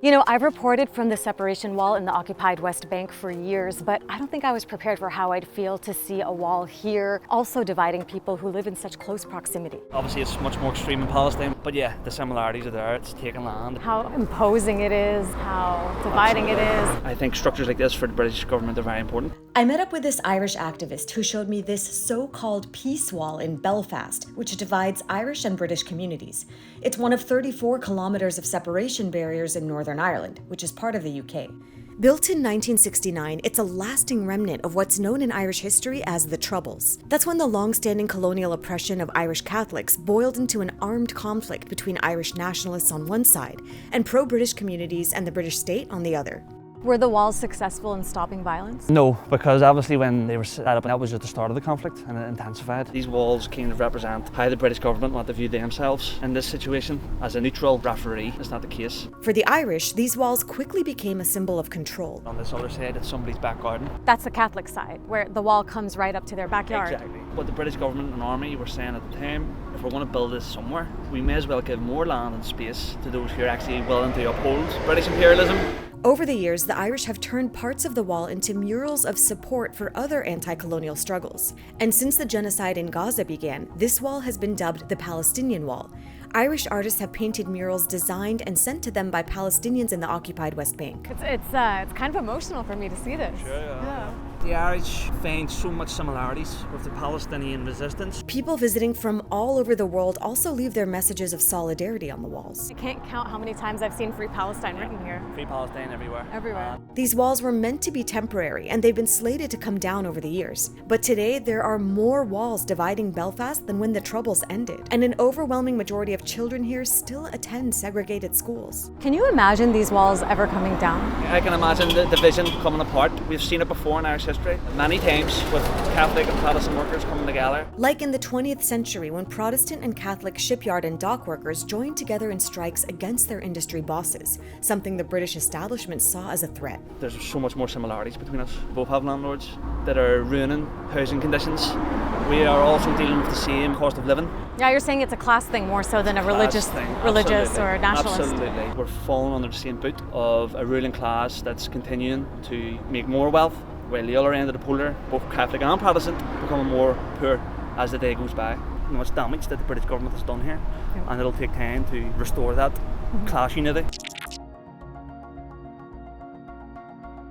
You know, I've reported from the separation wall in the occupied West Bank for years, but I don't think I was prepared for how I'd feel to see a wall here, also dividing people who live in such close proximity. Obviously, it's much more extreme in Palestine, but yeah, the similarities are there. It's taking land. How imposing it is, how dividing it is. I think structures like this for the British government are very important. I met up with this Irish activist who showed me this so-called peace wall in Belfast, which divides Irish and British communities. It's one of 34 kilometers of separation barriers in Northern Ireland, which is part of the UK. Built in 1969, it's a lasting remnant of what's known in Irish history as the Troubles. That's when the long-standing colonial oppression of Irish Catholics boiled into an armed conflict between Irish nationalists on one side and pro-British communities and the British state on the other. Were the walls successful in stopping violence? No, because obviously when they were set up, that was just the start of the conflict and it intensified. These walls kind of represent how the British government want to view themselves in this situation as a neutral referee. It's not the case. For the Irish, these walls quickly became a symbol of control. On this other side, it's somebody's back garden. That's the Catholic side, where the wall comes right up to their backyard. Exactly. What the British government and army were saying at the time, if we're going to build this somewhere, we may as well give more land and space to those who are actually willing to uphold British imperialism. Over the years, the Irish have turned parts of the wall into murals of support for other anti-colonial struggles. And since the genocide in Gaza began, this wall has been dubbed the Palestinian Wall. Irish artists have painted murals designed and sent to them by Palestinians in the occupied West Bank. It's kind of emotional for me to see this. Sure, yeah. The Irish find so much similarities with the Palestinian resistance. People visiting from all over the world also leave their messages of solidarity on the walls. I can't count how many times I've seen Free Palestine written here. Free Palestine everywhere. Everywhere. These walls were meant to be temporary, and they've been slated to come down over the years. But today, there are more walls dividing Belfast than when the Troubles ended. And an overwhelming majority of children here still attend segregated schools. Can you imagine these walls ever coming down? I can imagine the division coming apart. We've seen it before in Irish history, many times, with Catholic and Protestant workers coming together. Like in the 20th century, when Protestant and Catholic shipyard and dock workers joined together in strikes against their industry bosses, something the British establishment saw as a threat. There's so much more similarities between us. We both have landlords that are ruining housing conditions. We are also dealing with the same cost of living. Yeah, you're saying it's a class thing more so than a religious or nationalist. Absolutely. We're falling under the same boot of a ruling class that's continuing to make more wealth, while the other end of the polar, both Catholic and Protestant, becoming more poor as the day goes by. You know, it's damage that the British government has done here, and it'll take time to restore that class unity.